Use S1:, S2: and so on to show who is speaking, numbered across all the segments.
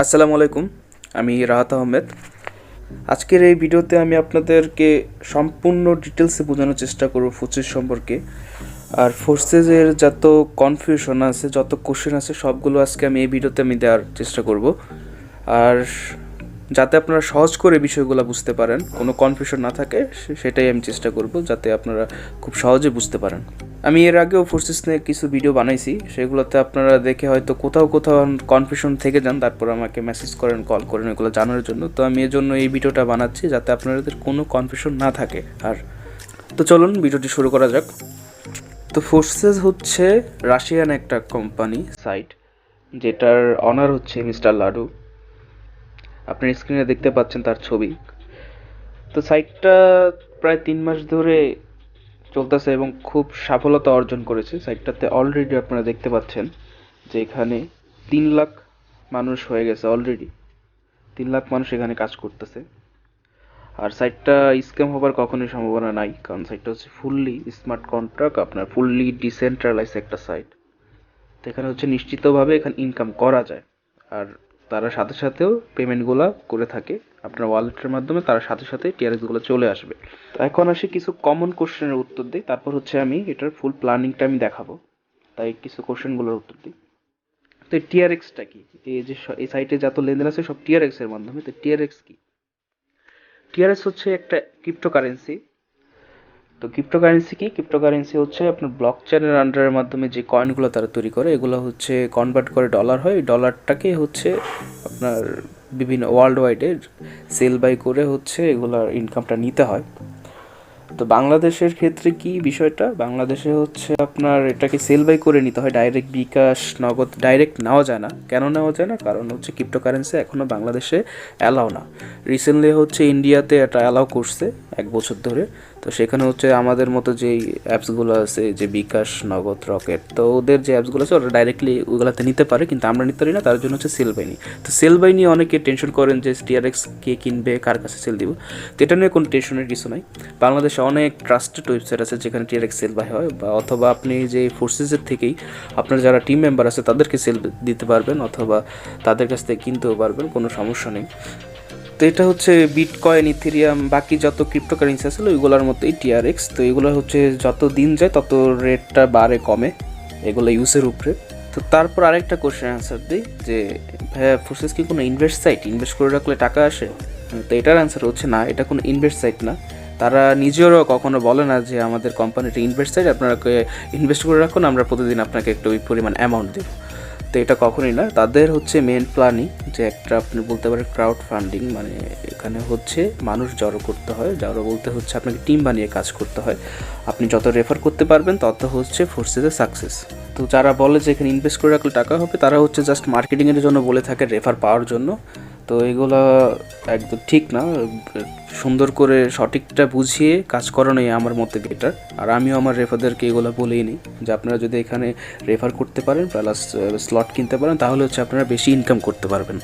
S1: আসসালামু আলাইকুম, আমি রাহাত আহমেদ। আজকের এই ভিডিওতে আমি আপনাদেরকে সম্পূর্ণ ডিটেলসে বোঝানোর চেষ্টা করব ফোর্সেস সম্পর্কে। আর ফোর্সেসের যত কনফিউশন আছে, যত কোশ্চেন আছে, সবগুলো আজকে আমি এই ভিডিওতে দেওয়ার চেষ্টা করব। আর যাতে আপনারা সহজ করে বিষয়গুলো বুঝতে পারেন, কোনো কনফিউশন না থাকে, সেটাই আমি চেষ্টা করব যাতে আপনারা খুব সহজে বুঝতে পারেন। আমি এর আগেও ফোর্সেস নিয়ে কিছু ভিডিও বানাইছি, সেগুলোতে আপনারা দেখে হয়তো কোথাও কোথাও কনফিউশন থেকে যান, তারপর আমাকে মেসেজ করেন, কল করেন এগুলো জানার জন্য। তো আমি এর জন্য এই ভিডিওটা বানাচ্ছি যাতে আপনাদের কোনো কনফিউশন না থাকে। আর তো চলুন ভিডিওটি শুরু করা যাক। তো ফোর্সেস হচ্ছে রাশিয়ান একটা কোম্পানি সাইট, যেটার অনার হচ্ছে মিস্টার লাডু। আপনি স্ক্রিনে দেখতে পাচ্ছেন তার ছবি। তো সাইটটা প্রায় 3 মাস ধরে চলতেছে এবং খুব সফলতা অর্জন করেছে। সাইটটাতে অলরেডি আপনারা দেখতে পাচ্ছেন যে এখানে 3 লাখ মানুষ হয়ে গেছে অলরেডি। 3 লাখ মানুষ এখানে কাজ করতেছে। আর সাইটটা স্ক্যাম হবার কখনোই সম্ভাবনা নাই, কারণ সাইটটা হচ্ছে ফুললি স্মার্ট কন্ট্রাক্ট, আপনার ফুললি ডিসেন্ট্রালাইজ একটা সাইট। তো এখানে হচ্ছে নিশ্চিতভাবে এখানে ইনকাম করা যায়। আর তারা সাথে সাথেও পেমেন্টগুলো করে থাকে আপনার ওয়ালেটের মাধ্যমে, তার সাথে সাথে টিআরএক্সগুলো চলে আসবে। তো এখন আসি কিছু কমন কোশ্চেনের উত্তর দিই, তারপর হচ্ছে আমি এটার ফুল প্ল্যানিংটা আমি দেখাবো। তাই কিছু কোশ্চেনগুলোর উত্তর দিই। তো টিআরএক্সটা কি? এই যে এই সাইটে যত লেনদেন আছে সব টিআরএক্স এর মাধ্যমে। তো টিআরএক্স কি? টিআরএক্স হচ্ছে একটা ক্রিপ্টোকারেন্সি। তো ক্রিপ্টোকারেন্সি কি? ক্রিপ্টোকারেন্সি হচ্ছে আপনার ব্লক চেনের আন্ডারের মাধ্যমে যে কয়েনগুলো তারা তৈরি করে, এগুলো হচ্ছে কনভার্ট করে ডলার হয়। ডলারটাকে হচ্ছে আপনার বিভিন্ন ওয়ার্ল্ড ওয়াইডে সেল বাই করে হচ্ছে এগুলোর ইনকামটা নিতে হয়। তো বাংলাদেশের ক্ষেত্রে কি বিষয়টা? বাংলাদেশে হচ্ছে আপনার এটাকে সেল বাই করে নিতে হয়, ডাইরেক্ট বিকাশ নগদ ডাইরেক্ট নেওয়া যায় না। কেন নেওয়া যায় না? কারণ হচ্ছে ক্রিপ্টোকারেন্সি এখনও বাংলাদেশে অ্যালাউ না। রিসেন্টলি হচ্ছে ইন্ডিয়াতে এটা অ্যালাউ করছে 1 বছর ধরে। তো সেখানে হচ্ছে আমাদের মতো যেই অ্যাপসগুলো আছে, যে বিকাশ, নগদ, রকেট, তো ওদের যে অ্যাপসগুলো আছে ওরা ডাইরেক্টলি ওগুলোতে নিতে পারে, কিন্তু আমরা নিতে পারি না। তার জন্য হচ্ছে সেল বাই নিই। তো সেল বাই নিয়ে অনেকে টেনশন করেন যে টিআরএক্স কে কিনবে, কার কাছে সেল দিব। তো এটা নিয়ে কোনো টেনশনের কিছু নাই। বাংলাদেশে অনেক ট্রাস্টেড ওয়েবসাইট আছে যেখানে টিআরএক্স সেল বাই হয়, বা অথবা আপনি যে ফোর্সেসের থেকেই আপনার যারা টিম মেম্বার আছে তাদেরকে সেল দিতে পারবেন, অথবা তাদের কাছ থেকে কিনতেও পারবেন, কোনো সমস্যা নেই। তো এটা হচ্ছে বিটকয়েন, ইথেরিয়াম, বাকি যত ক্রিপ্টোকারেন্সি আছে ওইগুলোর মতোই টিআরএক্স। তো এগুলো হচ্ছে যত দিন যায় তত রেটটা বাড়ে কমে, এগুলো ইউজের উপরে। তো তারপর আরেকটা কোশ্চেন অ্যান্সার দিই যে ভাইয়া ফোর্সেস কি কোনো ইনভেস্ট সাইট? ইনভেস্ট করে রাখলে টাকা আসে? তো এটার অ্যান্সার হচ্ছে না, এটা কোনো ইনভেস্ট সাইট না। তারা নিজেরও কখনো বলে না যে আমাদের কোম্পানিটা ইনভেস্ট সাইট, আপনারা ইনভেস্ট করে রাখুন, আমরা প্রতিদিন আপনাকে একটা ওই পরিমাণ অ্যামাউন্ট দেব। তো এটা কখনোই না। তাদের হচ্ছে মেন প্ল্যানই যে একটা আপনি বলতে পারেন ক্রাউড ফান্ডিং, মানে এখানে হচ্ছে মানুষ জড়ো করতে হয়। জড়ো বলতে হচ্ছে আপনাকে টিম বানিয়ে কাজ করতে হয়। আপনি যত রেফার করতে পারবেন তত হচ্ছে ফোর্সেসের সাকসেস। তো যারা বলে যে এখানে ইনভেস্ট করে রাখলে টাকা হবে, তারা হচ্ছে জাস্ট মার্কেটিংয়ের জন্য বলে থাকে, রেফার পাওয়ার জন্য। তো এগুলো একদম ঠিক না। সুন্দর করে সঠিকটা বুঝিয়ে কাজ করানোই আমার মতে বেটার। আর আমিও আমার রেফারদেরকে এগুলো বলেই নিই যে আপনারা যদি এখানে রেফার করতে পারেন, প্লাস স্লট কিনতে পারেন, তাহলে হচ্ছে আপনারা বেশি ইনকাম করতে পারবেন।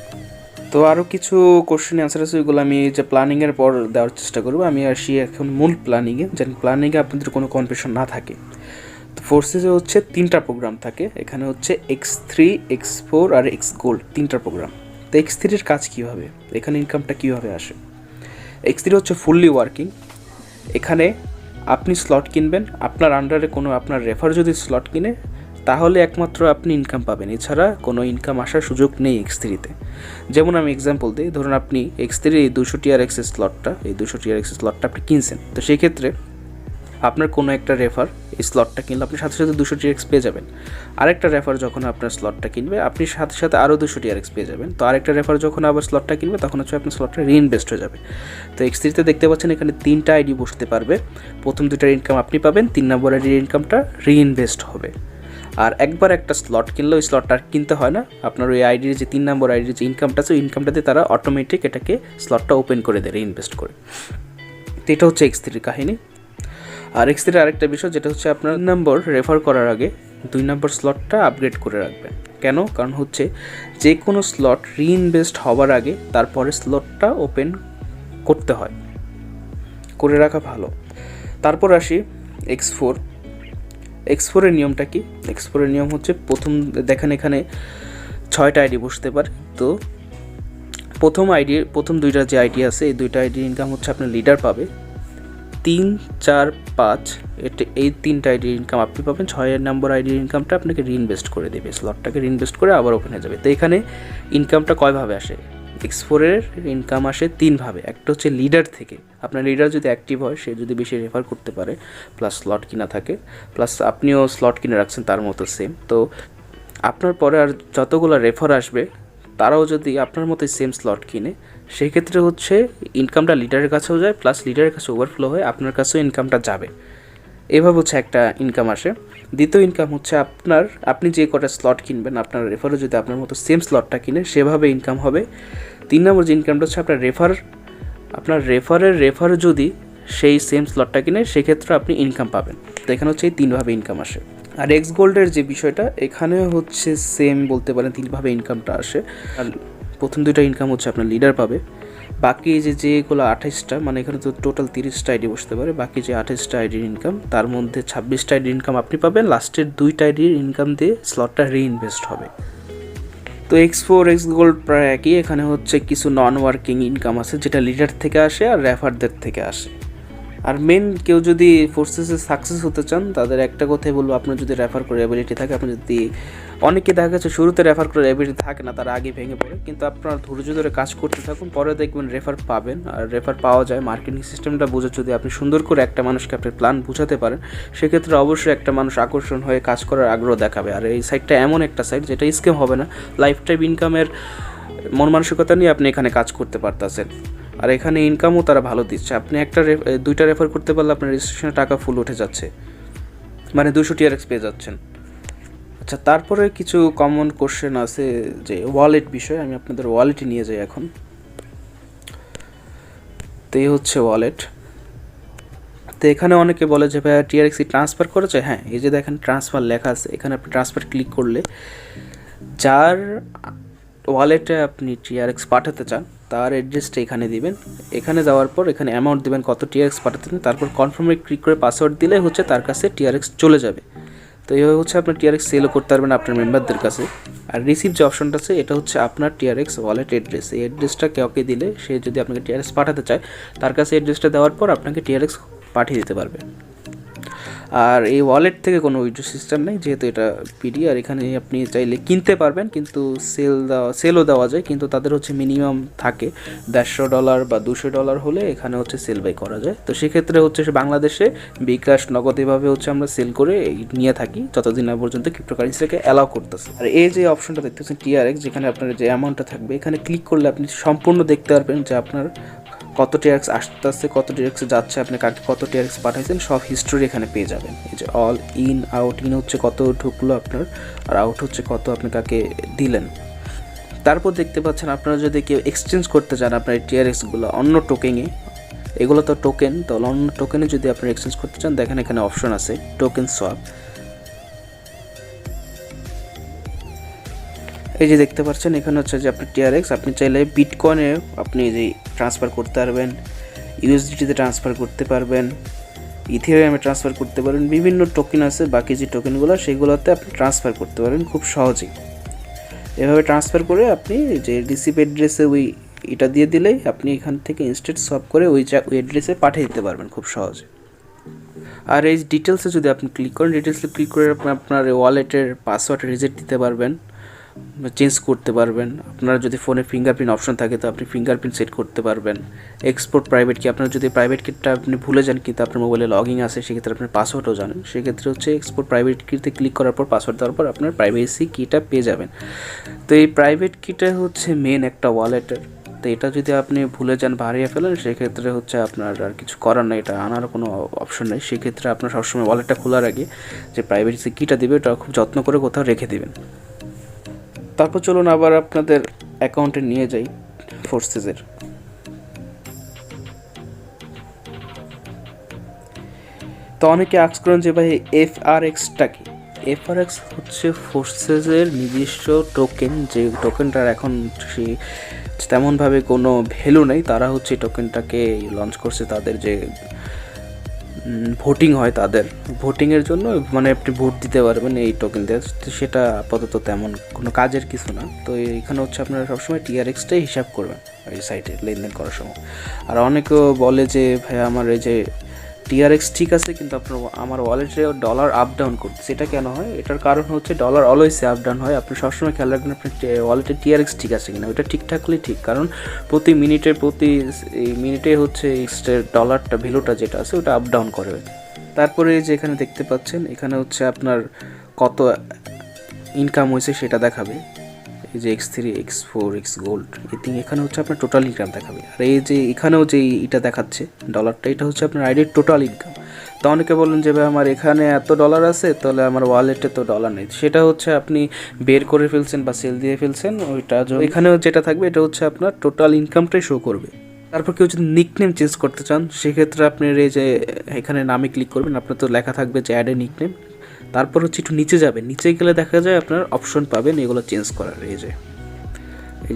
S1: তো আরও কিছু কোশ্চেন অ্যান্সার আছে, ওইগুলো আমি যে প্ল্যানিংয়ের পর দেওয়ার চেষ্টা করবো। আমি আসি এখন মূল প্ল্যানিংয়ে, যেন প্ল্যানিংয়ে আপনাদের কোনো কনফিউশন না থাকে। তো ফোর্সেসে হচ্ছে 3টা প্রোগ্রাম থাকে। এখানে হচ্ছে X3, X4 আর X গোল্ড, 3টা প্রোগ্রাম। তো X3-এর কাজ কীভাবে, এখানে ইনকামটা কীভাবে আসে? X3 হচ্ছে ফুললি ওয়ার্কিং। এখানে আপনি স্লট কিনবেন, আপনার আন্ডারে কোনো আপনার রেফার যদি স্লট কিনে, তাহলে একমাত্র আপনি ইনকাম পাবেন, এছাড়া কোনো ইনকাম আসার সুযোগ নেই X3-তে। যেমন আমি এক্সাম্পল দিই, ধরুন আপনি X3 এই 200 TRX স্লটটা, এই 200 TRX স্লটটা আপনি কিনছেন। তো সেই ক্ষেত্রে আপনার কোনো একটা রেফার এই স্লটটা কিনলে আপনি সাথে সাথে 200 TRX পেয়ে যাবেন। আরেকটা রেফার যখন আপনার স্লটটা কিনবে, আপনি সাথে সাথে আরও 200 TRX পেয়ে যাবেন। তো আরেকটা রেফার যখন আবার স্লটটা কিনবে, তখন হচ্ছে আপনার স্লটটা রিইনভেস্ট হয়ে যাবে। তো X3-তে দেখতে পাচ্ছেন এখানে 3টা আইডি বসতে পারবে। প্রথম 2টার ইনকাম আপনি পাবেন, 3 নম্বর আইডির ইনকামটা রিইনভেস্ট হবে। আর একবার একটা স্লট কিনলে ওই স্লটটা কিনতে হয় না, আপনার ওই আইডির যে 3 নম্বর আইডির যে ইনকামটা আছে, ওই ইনকামটাতে তারা অটোমেটিক এটাকে স্লটটা ওপেন করে দেয় রিইনভেস্ট করে। তো এটা হচ্ছে X3-র কাহিনী। আর X3-র আরেকটা বিষয় যেটা হচ্ছে আপনার নম্বর রেফার করার আগে 2 নম্বর স্লটটা আপগ্রেড করে রাখবেন। কেন? কারণ হচ্ছে যে কোনো স্লট রিইনভেস্ট হওয়ার আগে তারপরে স্লটটা ওপেন করতে হয়, করে রাখা ভালো। তারপর আসি X4। X4-এর নিয়মটা কি? X4-এর নিয়ম হচ্ছে প্রথম দেখেন এখানে 6টা আইডি বসতে পারে। তো প্রথম দুইটা যে আইডি আছে, এই দুইটা আইডির ইনকাম হচ্ছে আপনার লিডার পাবে 3, 4, 5, এই 3টা আইডির ইনকাম আপনি পাবেন। 6 নম্বর আইডির ইনকামটা আপনাকে রিইনভেস্ট করে দেবে, স্লটটাকে রিইনভেস্ট করে আবার ওপেন হয়ে যাবে। তো এখানে ইনকামটা কয়ভাবে আসে? X4-এর ইনকাম আসে 3 ভাবে। একটা হচ্ছে লিডার থেকে, আপনার লিডার যদি অ্যাক্টিভ হয়, সে যদি বেশি রেফার করতে পারে, প্লাস স্লট কিনা থাকে, প্লাস আপনিও স্লট কিনে রাখছেন তার মতো সেম, তো আপনার পরে আর যতগুলো রেফার আসবে তারাও যদি আপনার মতোই সেম স্লট কিনে, সেই ক্ষেত্রে হচ্ছে ইনকামটা লিডারের কাছেও যায়, প্লাস লিডারের কাছে ওভারফ্লো হয়ে আপনার কাছেও ইনকামটা যাবে। এভাবে হচ্ছে একটা ইনকাম আসে। দ্বিতীয় ইনকাম হচ্ছে আপনি যে কটা স্লট কিনবেন, আপনার রেফারও যদি আপনার মতো সেম স্লটটা কিনে, সেভাবে ইনকাম হবে। 3 নম্বর যে ইনকামটা হচ্ছে আপনার রেফার যদি সেই সেম স্লটটা কিনে, সেক্ষেত্রে আপনি ইনকাম পাবেন। তো এখানে হচ্ছে এই 3ভাবে ইনকাম আসে। আর এক্স গোল্ডের যে বিষয়টা, এখানে হচ্ছে সেম বলতে পারেন 3ভাবে ইনকামটা আসে। আর প্রথম 2টা ইনকাম হচ্ছে আপনার লিডার পাবে, বাকি যেগুলো 28টা, মানে এখানে তো টোটাল 30টা আইডি বসতে পারে, বাকি যে 28টা আইডির ইনকাম, তার মধ্যে 26টা আইডির ইনকাম আপনি পাবেন। লাস্টের 2টা আইডির ইনকাম দিয়ে স্লটটা রিইনভেস্ট হবে। তো X4 এক্স গোল্ড প্রায় একই। এখানে হচ্ছে কিছু নন ওয়ার্কিং ইনকাম আছে, যেটা লিডার থেকে আসে আর রেফারদের থেকে আসে। আর মেন কেউ যদি ফোর্সেসে সাকসেস হতে চান, তাদের একটা কথাই বলবো, আপনার যদি রেফার করে অ্যাবিলিটি থাকে, আপনি যদি, অনেকে দেখা গেছে শুরুতে রেফার করে অ্যাবিলিটি থাকে না, তারা আগে ভেঙে পড়ে, কিন্তু আপনার ধৈর্য ধরে কাজ করতে থাকুন, পরে দেখবেন রেফার পাবেন। আর রেফার পাওয়া যায় মার্কেটিং সিস্টেমটা বুঝে, যদি আপনি সুন্দর করে একটা মানুষকে আপনার প্ল্যান বুঝাতে পারেন, সেক্ষেত্রে অবশ্যই একটা মানুষ আকর্ষণ হয়ে কাজ করার আগ্রহ দেখাবে। আর এই সাইটটা এমন একটা সাইট যেটা স্ক্যাম হবে না, লাইফ টাইম ইনকামের মন মানসিকতা নিয়ে আপনি এখানে কাজ করতে পারতেছেন। আর এখানে ইনকামও তারা ভালো দিচ্ছে। আপনি 2টা রেফার করতে পারলে আপনার রেজিস্ট্রেশনের টাকা ফুল উঠে যাচ্ছে, মানে 200 TRX পেয়ে যাচ্ছেন। আচ্ছা, তারপরে কিছু কমন কোশ্চেন আছে যে ওয়ালেট বিষয়, আমি আপনাদের ওয়ালেটে নিয়ে যাই এখন। তো এই হচ্ছে ওয়ালেট। তো এখানে অনেকে বলে যে ভাইয়া TRX ট্রান্সফার করেছে। হ্যাঁ, এই যে দেখেন ট্রান্সফার লেখা আছে, এখানে আপনি ট্রান্সফার ক্লিক করলে যার ওয়ালেটে আপনি TRX পাঠাতে চান তার অ্যাড্রেসটা এখানে দিবেন। এখানে দেওয়ার পর এখানে অ্যামাউন্ট দিবেন, কত TRX পাঠাতে চান, তারপর কনফার্মে ক্লিক করে পাসওয়ার্ড দিলে হচ্ছে তার কাছে TRX চলে যাবে। তো এইভাবে হচ্ছে আপনার TRX সেলও করতে পারবেন আপনার মেম্বারদের কাছে। আর রিসিভ যে অপশনটা আছে, এটা হচ্ছে আপনার TRX ওয়ালেট অ্যাড্রেস। এই অ্যাড্রেসটা কাউকে দিলে, সে যদি আপনাকে TRX পাঠাতে চায়, তার কাছে অ্যাড্রেসটা দেওয়ার পর আপনাকে TRX পাঠিয়ে দিতে পারবে। আর এই ওয়ালেট থেকে কোনো উইথড্র সিস্টেম নেই, যেহেতু এটা পিডি। আর এখানে আপনি চাইলে কিনতে পারবেন, কিন্তু সেলও দেওয়া যায়, কিন্তু তাদের হচ্ছে মিনিমাম থাকে $150 বা $200 হলে এখানে হচ্ছে সেল বাই করা যায়। তো সেক্ষেত্রে হচ্ছে বাংলাদেশে বিকাশ, নগদ এভাবে হচ্ছে আমরা সেল করে নিয়ে থাকি, যতদিন না পর্যন্ত ক্রিপ্টোকারেন্সিকে অ্যালাউ করতেছে। আর এই যে অপশনটা দেখতেছেন TRX, যেখানে আপনার যে অ্যামাউন্টটা থাকবে, এখানে ক্লিক করলে আপনি সম্পূর্ণ দেখতে পারবেন যে আপনার কত TRX আসতেছে, কত TRX যাচ্ছে, আপনি কাকে কত TRX পাঠাইছেন, সব হিস্টোরি এখানে পেয়ে যাবেন। এই যে অল ইন আউট, ইন হচ্ছে কত ঢুকলো আপনার, আর আউট হচ্ছে কত আপনি কাকে দিলেন। তারপর দেখতে পাচ্ছেন আপনারা যদি কেউ এক্সচেঞ্জ করতে চান আপনার এই TRXগুলো অন্য টোকেনে, এগুলো তো টোকেন, তো অন্য টোকেনে যদি আপনারা এক্সচেঞ্জ করতে চান, দেখেন এখানে অপশন আছে টোকেন সোয়াপ। এই যে দেখতে পাচ্ছেন এখানে হচ্ছে যে আপনার TRX, আপনি চাইলে বিটকয়েনে আপনি যে ট্রান্সফার করতে পারবেন, USDT-তে ট্রান্সফার করতে পারবেন, ইথেরিয়ামে ট্রান্সফার করতে পারেন, বিভিন্ন টোকেন আছে, বাকি যে টোকেনগুলো সেগুলোতে আপনি ট্রান্সফার করতে পারেন খুব সহজেই। এভাবে ট্রান্সফার করে আপনি যে রিসিভ অ্যাড্রেসে এটা দিয়ে দিলেই আপনি এখান থেকে ইনস্ট্যান্ট সোয়াপ করে ওই অ্যাড্রেসে পাঠিয়ে দিতে পারবেন খুব সহজে। আর এই ডিটেলসে যদি আপনি ক্লিক করেন, ডিটেলসে ক্লিক করে আপনি আপনার ওয়ালেটের পাসওয়ার্ড রিসেট দিতে পারবেন, চেঞ্জ করতে পারবেন। আপনার যদি ফোনে ফিঙ্গারপ্রিন্ট অপশন থাকে, তো আপনি ফিঙ্গারপ্রিন্ট সেট করতে পারবেন। এক্সপোর্ট প্রাইভেট কি, আপনার যদি প্রাইভেট কিটা আপনি ভুলে যান, কিন্তু আপনার মোবাইলে লগইন আছে, সেক্ষেত্রে আপনার পাসওয়ার্ডও জানেন, সেক্ষেত্রে হচ্ছে এক্সপোর্ট প্রাইভেট কিতে ক্লিক করার পর পাসওয়ার্ড দেওয়ার পর আপনার প্রাইভেসি কিটা পেয়ে যাবেন। তো এই প্রাইভেট কিটা হচ্ছে মেন একটা ওয়ালেটের। তো এটা যদি আপনি ভুলে যান বা হারিয়ে ফেলেন, সেক্ষেত্রে হচ্ছে আপনার আর কিছু করার নেই, এটা আনার কোনো অপশন নেই। সেক্ষেত্রে আপনার সবসময় ওয়ালেটটা খোলার আগে যে প্রাইভেসি কিটা দেবে, ওটা খুব যত্ন করে কোথাও রেখে দেবেন। তারপর চলুন আবার আপনাদের অ্যাকাউন্টে নিয়ে যাই ফোর্সেসের। তো অনেকে আস্ক করেন যে ভাই FRX-টা কি? FRX হচ্ছে ফোর্সেসের নিজস্ব টোকেন, যে টোকেনটার এখন তেমনভাবে কোনো ভ্যালু নেই। তারা হচ্ছে টোকেনটাকে লঞ্চ করছে তাদের যে ভোটিং হয় তাদের ভোটিংয়ের জন্য, মানে আপনি ভোট দিতে পারবেন এই টোকেন দিয়ে। সেটা আপাতত তেমন কোনো কাজের কিছু না। তো এখানে হচ্ছে আপনারা সবসময় টিআরএক্সটাই হিসাব করবেন এই সাইটে লেনদেন করার সময়। আর অনেকেও বলে যে ভাই আমার এই যে টিআরএক্স ঠিক আছে, কিন্তু আপনার আমার ওয়ালেটে ডলার আপ ডাউন করছে। সেটা কেন হয়? এটার কারণ হচ্ছে ডলার অলওয়েজ আপ ডাউন হয়। আপনি সবসময় খেয়াল রাখবেন আপনার ওয়ালেটে টিআরএক্স ঠিক আছে কিনা। ওইটা ঠিক থাকলেই ঠিক, কারণ প্রতি মিনিটে হচ্ছে ডলারটা ভ্যালুটা যেটা আছে ওটা আপ ডাউন করে। তারপরে যে এখানে দেখতে পাচ্ছেন, এখানে হচ্ছে আপনার কত ইনকাম হয়েছে সেটা দেখাবে। এই যে X3, X4, X গোল্ড, এখানে হচ্ছে আপনার টোটাল ইনকাম দেখাবে। আর এই যে এখানেও যে এটা দেখাচ্ছে ডলারটা, এটা হচ্ছে আপনার আইডির টোটাল ইনকাম। তো অনেকে বলেন যে ভাই আমার এখানে এত ডলার আছে, তাহলে আমার ওয়ালেটে তো ডলার নেই। সেটা হচ্ছে আপনি বের করে ফেলছেন বা সেল দিয়ে ফেলছেন, ওইটা এখানেও যেটা থাকবে এটা হচ্ছে আপনার টোটাল ইনকামটাই শো করবে। তারপর কেউ যদি নিকনেম চেঞ্জ করতে চান, সেক্ষেত্রে আপনি এই যে এখানে নামে ক্লিক করবেন। আপনার তো লেখা থাকবে যে অ্যাড এ নিকনেম। তারপর হচ্ছে একটু নিচে যাবেন, নিচে গেলে দেখা যায় আপনার অপশন পাবেন এগুলো চেঞ্জ করার। এই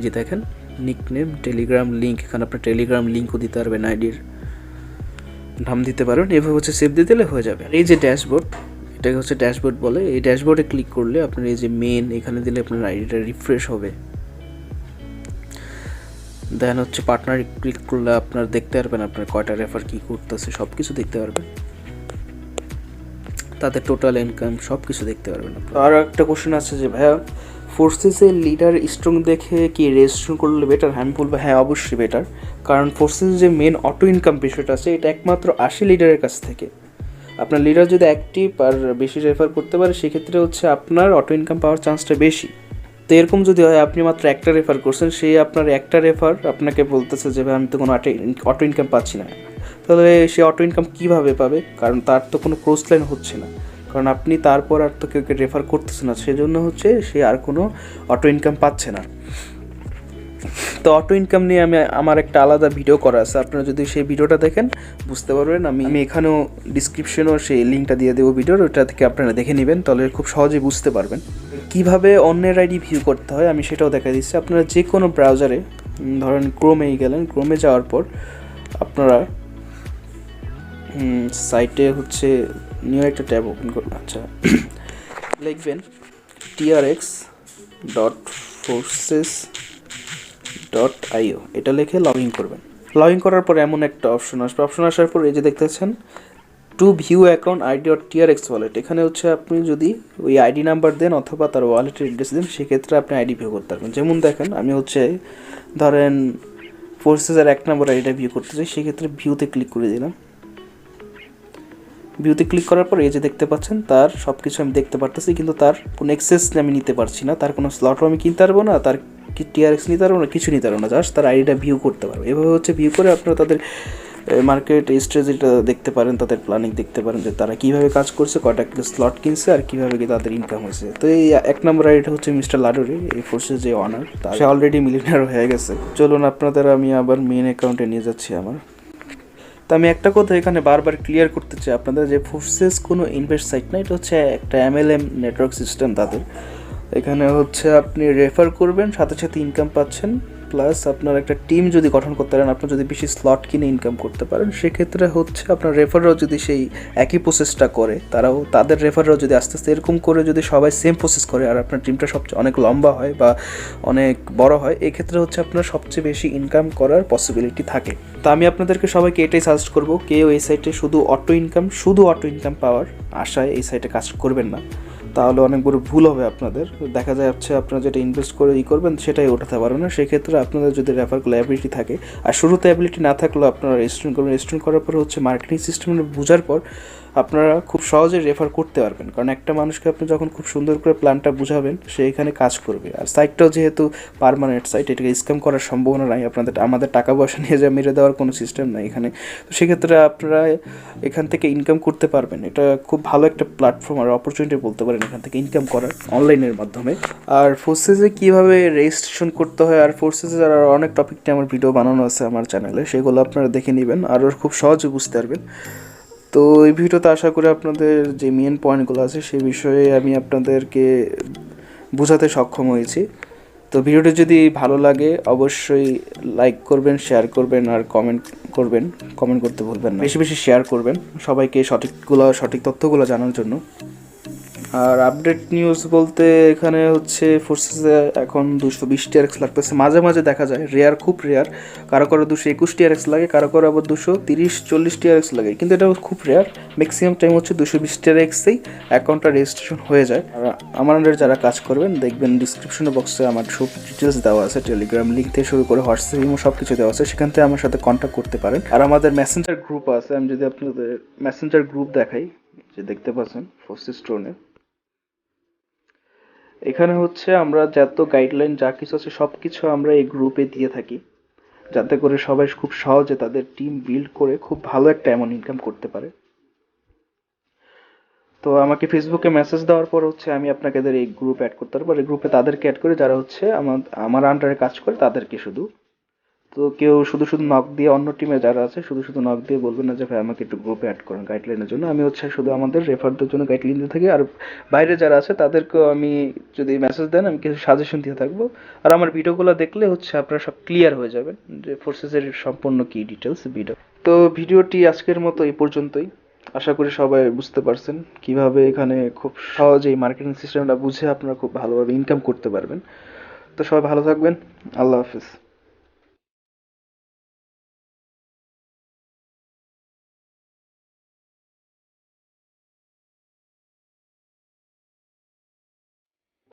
S1: যে দেখেন নিকনেম, টেলিগ্রাম লিঙ্ক, এখানে আপনার টেলিগ্রাম লিঙ্কও দিতে পারবেন, আইডির নাম দিতে পারবেন। এভাবে হচ্ছে সেভ দিয়ে দিলে হয়ে যাবে। এই যে ড্যাশবোর্ড, এটাকে হচ্ছে ড্যাশবোর্ড বলে। এই ড্যাশবোর্ডে ক্লিক করলে আপনার এই যে মেন, এখানে দিলে আপনার আইডিটা রিফ্রেশ হবে। দেন হচ্ছে পার্টনার ক্লিক করলে আপনার দেখতে পারবেন আপনার কয়টা রেফার কী করতেছে সব কিছু দেখতে পারবেন, তাদের টোটাল ইনকাম সব কিছু দেখতে পারবেন। আর একটা কোশ্চেন আছে যে ভাইয়া ফোর্সেসের লিডার স্ট্রং দেখে কি রেজিস্ট্রেশন করলে বেটার? আমি বলবো হ্যাঁ, অবশ্যই বেটার। কারণ ফোর্সেস যে মেন অটো ইনকাম বিষয়টা আছে, এটা একমাত্র 80 লিডারের কাছ থেকে। আপনার লিডার যদি অ্যাক্টিভ আর বেশি রেফার করতে পারে, সেক্ষেত্রে হচ্ছে আপনার অটো ইনকাম পাওয়ার চান্সটা বেশি। তো এরকম যদি হয় আপনি মাত্র একটা রেফার করছেন, সেই আপনার একটা রেফার আপনাকে বলতেছে যে ভাই আমি তো কোনো অটো ইনকাম পাচ্ছি না, তাহলে সে অটো ইনকাম কীভাবে পাবে? কারণ তার তো কোনো ক্রস লাইন হচ্ছে না, কারণ আপনি তারপর আর তো কেউ রেফার করতেছে না, সেজন্য হচ্ছে সে আর কোনো অটো ইনকাম পাচ্ছে না। তো অটো ইনকাম নিয়ে আমার একটা আলাদা ভিডিও করা আছে, আপনারা যদি সেই ভিডিওটা দেখেন বুঝতে পারবেন। আমি এখানেও ডিসক্রিপশনেও সেই লিঙ্কটা দিয়ে দেবো ভিডিওর, ওটা থেকে আপনারা দেখে নেবেন, তাহলে খুব সহজেই বুঝতে পারবেন কিভাবে অন্যের আইডি ভিউ করতে হয়। আমি সেটাও দেখা দিচ্ছি। আপনারা যে কোনো ব্রাউজারে, ধরেন ক্রোমেই গেলেন, ক্রোমে যাওয়ার পর আপনারা সাইটে হচ্ছে নিউ একটা ট্যাব ওপেন করবেন। আচ্ছা, লিখবেন trx.forces.io, এটা লিখে লগ ইন করবেন। লগ ইন করার পর এমন একটা অপশন আসবে। অপশন আসার পর এই যে দেখতেছেন two view account ID or TRX wallet, এখানে হচ্ছে আপনি যদি ওই আইডি নাম্বার দেন অথবা তার ওয়ালেটের অ্যাড্রেস দেন, সেক্ষেত্রে আপনি আইডি ভিউ করতে পারবেন। যেমন দেখেন আমি হচ্ছে ধরেন ফোর্সেসের 1 নম্বর আইডিটা ভিউ করতে চাই, সেক্ষেত্রে ভিউতে ক্লিক করে দিলাম। ভিউতে ক্লিক করার পর এই যে দেখতে পাচ্ছেন তার সব কিছু আমি দেখতে পারতেছি, কিন্তু তার কোনো এক্সেস আমি নিতে পারছি না, তার কোনো স্লটও আমি কিনতে পারবো না, তার টিআরএক্স নিতে পারবো না, কিছু নিতে পারবো না, জাস্ট তার আইডিটা ভিউ করতে পারবো। এভাবে হচ্ছে ভিউ করে আপনারা তাদের মার্কেট স্ট্র্যাটেজিটা দেখতে পারেন, তাদের প্ল্যানিং দেখতে পারেন যে তারা কীভাবে কাজ করছে, কয়টা স্লট কিনছে আর কীভাবে কি তাদের ইনকাম হয়েছে। তো এই 1 নম্বর আইডিটা হচ্ছে মিস্টার লাডুরি, এই ফোর্সের যে অনার, সে অলরেডি মিলিয়নার হয়ে গেছে। চলুন আপনাদের আমি আবার মেন অ্যাকাউন্টে নিয়ে যাচ্ছি আমার। তো আমি একটা কথা এখানে বারবার ক্লিয়ার করতে চাই আপনাদের, যে ফোর্সেস কোনো ইনভেস্ট সাইট না, এটা হচ্ছে একটা MLM নেটওয়ার্ক সিস্টেম তাদের। এখানে হচ্ছে আপনি রেফার করবেন, সাথে সাথে ইনকাম পাচ্ছেন, প্লাস আপনার একটা টিম যদি গঠন করতে পারেন, আপনার যদি বেশি স্লট কিনে ইনকাম করতে পারেন, সেক্ষেত্রে হচ্ছে আপনার রেফাররাও যদি সেই একই প্রসেসটা করে, তাদের রেফাররাও যদি আস্তে আস্তে এরকম করে যদি সবাই সেম প্রসেস করে, আর আপনার টিমটা সবচেয়ে অনেক লম্বা হয় বা অনেক বড় হয়, এক্ষেত্রে হচ্ছে আপনার সবচেয়ে বেশি ইনকাম করার পসিবিলিটি থাকে। তো আমি আপনাদেরকে সবাইকে এটাই সাজেস্ট করবো, কেউ এই সাইটে শুধু অটো ইনকাম পাওয়ার আশায় এই সাইটে কাজ করবেন না, তাহলে অনেক বড় ভুল হবে আপনাদের। দেখা যাচ্ছে আপনারা যেটা ইনভেস্ট করে করবেন সেটাই ওঠাতে পারবেন না। সেক্ষেত্রে আপনাদের যদি রেফারগুলো অ্যাবিলিটি থাকে, আর শুরুতে অ্যাবিলিটি না থাকলেও আপনারা রেজিস্ট্রেশন করবেন। রেজিস্ট্রেশন করার পর হচ্ছে মার্কেটিং সিস্টেম বোঝার পর আপনারা খুব সহজে রেফার করতে পারবেন, কারণ একটা মানুষকে আপনি যখন খুব সুন্দর করে প্ল্যানটা বুঝাবেন, সে এখানে কাজ করবে। আর সাইটটাও যেহেতু পার্মানেন্ট সাইট, এটাকে স্ক্যাম করার সম্ভাবনা নাই, আমাদের টাকা পয়সা নিয়ে যা মেরে দেওয়ার কোনো সিস্টেম নাই এখানে। তো সেক্ষেত্রে আপনারা এখান থেকে ইনকাম করতে পারবেন। এটা খুব ভালো একটা প্ল্যাটফর্ম আর অপরচুনিটি বলতে পারেন এখান থেকে ইনকাম করার অনলাইনের মাধ্যমে। আর ফোর্সেসে কীভাবে রেজিস্ট্রেশন করতে হয়, আর ফোর্সেসের আর অনেক টপিক নিয়ে আমার ভিডিও বানানো আছে আমার চ্যানেলে, সেগুলো আপনারা দেখে নেবেন, আরও খুব সহজে বুঝতে পারবেন। তো এই ভিডিওতে আশা করি আপনাদের যে মেন পয়েন্টগুলো আছে সেই বিষয়ে আমি আপনাদেরকে বোঝাতে সক্ষম হয়েছি। তো ভিডিওটি যদি ভালো লাগে অবশ্যই লাইক করবেন, শেয়ার করবেন আর কমেন্ট করতে ভুলবেন না। বেশি বেশি শেয়ার করবেন সবাইকে সঠিক তথ্যগুলো জানার জন্য। আর আপডেট নিউজ বলতে এখানে হচ্ছে ফোর্সেসে এখন 220 TRX লাগতেছে, মাঝে মাঝে দেখা যায়, খুব রেয়ার, কারো 221 TRX লাগে, কারো আবার 230-40 TRX লাগে, কিন্তু এটা খুব রেয়ার। ম্যাক্সিমাম টাইম হচ্ছে 220 TRX-এই অ্যাকাউন্টটা রেজিস্ট্রেশন হয়ে যায়। আর আমার আন্ডারে যারা কাজ করবেন দেখবেন ডিসক্রিপশন বক্সে আমার সব ডিটেলস দেওয়া আছে, টেলিগ্রাম লিঙ্ক থেকে শুরু করে হোয়াটসঅ্যাপ ইমো সব কিছু দেওয়া আছে, সেখান থেকে আমার সাথে কন্ট্যাক্ট করতে পারেন। আর আমাদের মেসেঞ্জার গ্রুপ আছে, আমি যদি আপনাদের মেসেঞ্জার গ্রুপ দেখাই, যে দেখতে পাচ্ছেন ফোর্সেস স্টোনে, এখানে হচ্ছে আমরা যত গাইডলাইন যা কিছু আছে সব কিছু আমরা এই গ্রুপে দিয়ে থাকি, যাতে করে সবাই খুব সহজে তাদের টিম বিল্ড করে খুব ভালো একটা অ্যামাউন্ট ইনকাম করতে পারে। তো আমাকে ফেসবুকে মেসেজ দেওয়ার পর হচ্ছে আমি আপনাকে এই গ্রুপে অ্যাড করতে পারবো। এই গ্রুপে তাদেরকে অ্যাড করে যারা হচ্ছে আমার আন্ডারে কাজ করে তাদেরকে শুধু। তো কেউ শুধু নক দিয়ে, অন্য টিমে যারা আছে শুধু নক দিয়ে বলবেন না যে ভাই আমাকে একটু গ্রুপে অ্যাড করেন গাইডলাইনের জন্য। আমি হচ্ছে শুধু আমাদের রেফারদের জন্য গাইডলাইন দিয়ে থাকি, আর বাইরে যারা আছে তাদেরকেও আমি, যদি মেসেজ দেন আমি কিছু সাজেশন দিয়ে থাকবো। আর আমার ভিডিওগুলো দেখলে হচ্ছে আপনারা সব ক্লিয়ার হয়ে যাবেন যে ফোর্সেসের সম্পূর্ণ কি ডিটেলস ভিডিও। তো ভিডিওটি আজকের মতো এই পর্যন্তই। আশা করি সবাই বুঝতে পারছেন কিভাবে এখানে খুব সহজেই মার্কেটিং সিস্টেমটা বুঝে আপনারা খুব ভালোভাবে ইনকাম করতে পারবেন। তো সবাই ভালো থাকবেন। আল্লাহ হাফিজ।